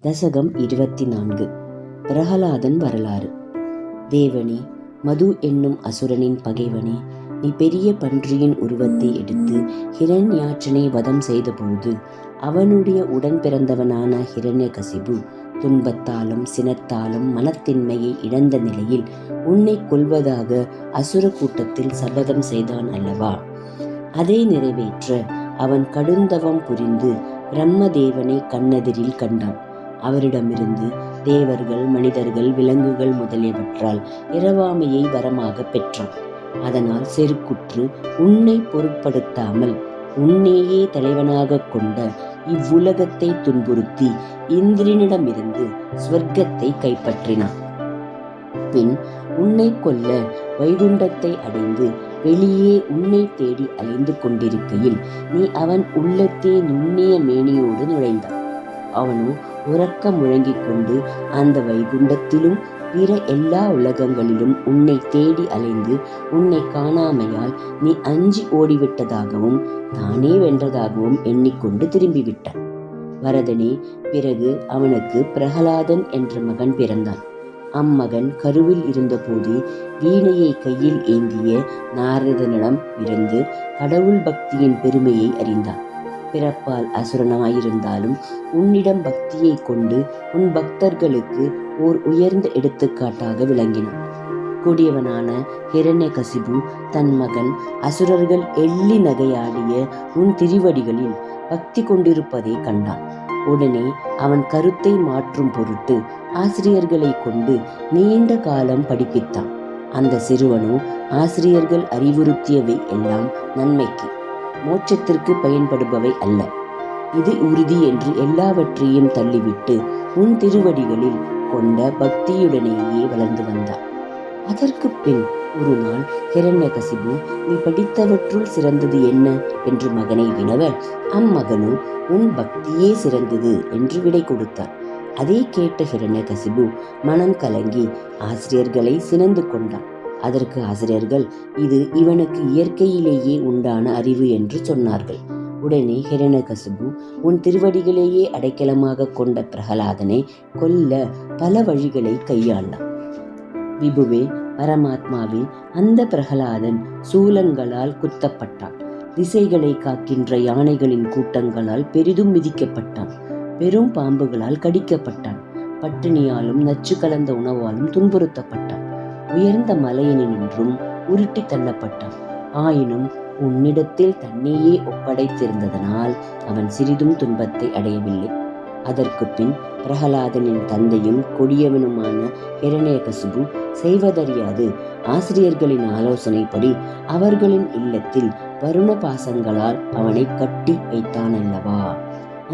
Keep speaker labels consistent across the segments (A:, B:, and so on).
A: தசகம் 24. பிரகலாதன் வரலாறு. தேவனே, மது என்னும் அசுரனின் பகைவனே, நீ பெரிய பன்றியின் உருவத்தை எடுத்து ஹிரண்யாட்சனை வதம் செய்த பொழுது அவனுடைய உடன் பிறந்தவனான ஹிரண்யகசிபு துன்பத்தாலும் சினத்தாலும் மனத்தின்மையை இழந்த நிலையில் உன்னை கொல்வதாக அசுர கூட்டத்தில் சபதம் செய்தான் அல்லவா? அதை நிறைவேற்ற அவன் கடுந்தவம் புரிந்து பிரம்மதேவனை கண்ணெதிரில் கண்டான். அவரிடமிருந்து தேவர்கள், மனிதர்கள், விலங்குகள் முதலியவற்றால் இரவாமையை வரமாக பெற்றான். அதனால் செருக்குற்று உன்னை பொருட்படுத்தாமல் உன்னையே தலைவனாக கொண்ட இவ்வுலகத்தை துன்புறுத்தி இந்திரனிடமிருந்து ஸ்வர்க்கத்தை கைப்பற்றினான். பின் உன்னை கொல்ல வைகுண்டத்தை அடைந்து வெளியே உன்னை தேடி அலைந்து கொண்டிருக்கையில் நீ அவன் உள்ளத்தே நுண்ணிய மேனியோடு நுழைந்தான். அவனோ உறக்க முழங்கிக் கொண்டு அந்த வைகுண்டத்திலும் பிற எல்லா உலகங்களிலும் உன்னை தேடி அலைந்து உன்னை காணாமையால் நீ அஞ்சி ஓடிவிட்டதாகவும் தானே வென்றதாகவும் எண்ணிக்கொண்டு திரும்பிவிட்டான். வரதனே, பிறகு அவனுக்கு பிரகலாதன் என்ற மகன் பிறந்தான். அம்மகன் கருவில் இருந்தபோது வீணையை கையில் ஏந்திய நாரதனிடம் இருந்து கடவுள் பக்தியின் பெருமையை அறிந்தான். பிறப்பால் அசுரனாயிருந்தாலும் உன்னிடம் பக்தியை கொண்டு உன் பக்தர்களுக்கு ஓர் உயர்ந்த எடுத்துக்காட்டாக விளங்கினான். கொடியவனான ஹிரண்யகசிபு தன் மகன் அசுரர்கள் எள்ளி நகையாடிய உன் திருவடிகளில் பக்தி கொண்டிருப்பதை கண்டான். உடனே அவன் கருத்தை மாற்றும் பொருட்டு ஆசிரியர்களை கொண்டு நீண்ட காலம் படிப்பித்தான். அந்த சிறுவனோ ஆசிரியர்கள் அறிவுறுத்தியவை எல்லாம் நன்மைக்கு, மோட்சத்திற்கு பயன்படுபவை அல்ல, இது உறுதி என்று எல்லாவற்றையும் தள்ளிவிட்டு உன் திருவடிகளில் கொண்ட பக்தியுடனேயே வளர்ந்து வந்தான். அதற்கு பின் ஒரு நாள் ஹிரண்யகசிபு, நீ படித்தவற்றுள் சிறந்தது என்ன என்று மகனை வினவ, அம்மகனும் உன் பக்தியே சிறந்தது என்று விடை கொடுத்தான். அதை கேட்ட ஹிரண்யகசிபு மனம் கலங்கி ஆசிரியர்களை சினந்து கொண்டான். அதற்கு ஆசிரியர்கள், இது இவனுக்கு இயற்கையிலேயே உண்டான அறிவு என்று சொன்னார்கள். உடனே ஹிரண்யகசிபு உன் திருவடிகளையே அடைக்கலமாக கொண்ட பிரகலாதனை கொல்ல பல வழிகளை கையாண்டான். விபுவே, பரமாத்மாவே, அந்த பிரகலாதன் சூலங்களால் குத்தப்பட்டான். திசைகளை காக்கின்ற யானைகளின் கூட்டங்களால் பெரிதும் மிதிக்கப்பட்டான். பெரும் பாம்புகளால் கடிக்கப்பட்டான். பட்டினியாலும் நச்சு கலந்த உணவாலும் துன்புறுத்தப்பட்டான். உயர்ந்த மலையினின்றும் உருட்டி தள்ளப்பட்டான். ஆயினும் உன்னிடத்தில் தன்னையே ஒப்படைத்திருந்ததனால் அவன் சிறிதும் துன்பத்தை அடையவில்லை. அதற்கு பின் பிரகலாதனின் தந்தையும் கொடியவனுமான ஹிரண்யகசிபு செய்வதறியாது ஆசிரியர்களின் ஆலோசனைப்படி அவர்களின் இல்லத்தில் வருண பாசங்களால் அவனை கட்டி வைத்தான் அல்லவா?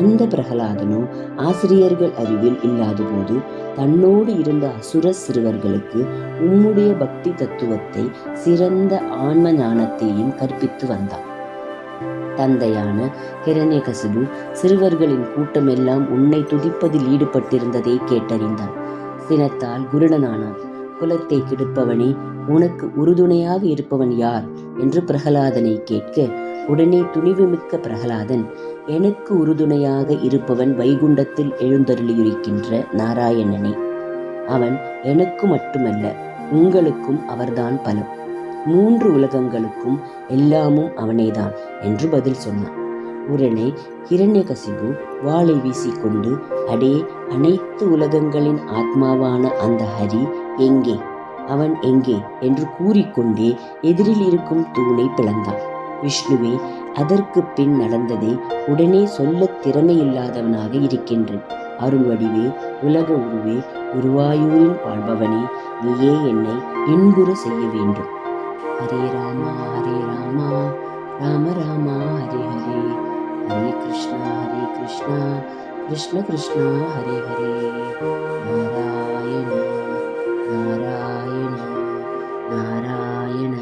A: அந்த பிரகலாதனோ ஆசிரியர்கள் அறிவில் இல்லாதபோது தன்னோடு இருந்த அசுர சிறுவர்களுக்கு உம்முடைய பக்தி தத்துவத்தை, சிறந்த ஆன்ம ஞானத்தையும் கற்பித்து வந்தான். தந்தையான ஹிரண்யகசிபு சிறுவர்களின் கூட்டமெல்லாம் உன்னை துதிப்பதில் ஈடுபட்டிருந்ததை கேட்டறிந்தான். சினத்தால் குருடனானான். குலத்தை கெடுப்பவனே, உனக்கு உறுதுணையாக இருப்பவன் யார் என்று பிரகலாதனை கேட்க, உடனே துணிவுமிக்க பிரகலாதன், எனக்கு உறுதுணையாக இருப்பவன் வைகுண்டத்தில் எழுந்தருளியிருக்கின்ற நாராயணனே. அவன் எனக்கு மட்டுமல்ல, உங்களுக்கும் அவர்தான் பலம். 3 உலகங்களுக்கும் எல்லாமும் அவனேதான் என்று பதில் சொன்னான். உடனே ஹிரண்யகசிபு வாளை வீசிக்கொண்டு, அடே, அனைத்து உலகங்களின் ஆத்மாவான அந்த ஹரி எங்கே, அவன் எங்கே என்று கூறிக்கொண்டே எதிரில் இருக்கும் தூணை பிளந்தான். விஷ்ணுவே, அதற்கு பின் நடந்ததை உடனே சொல்ல திறமையில்லாதவனாக இருக்கின்றேன். அருள் வடிவே, உலக உருவே, குருவாயூரில் வாழ்பவனே, நீயே என்னை இன்புற செய்ய வேண்டும். ஹரே ராமா ஹரே ராமா, ராம ராமா ஹரே ஹரே, ஹரே கிருஷ்ணா கிருஷ்ண கிருஷ்ணா ஹரே ஹரே, நாராயண நாராயண நாராயண.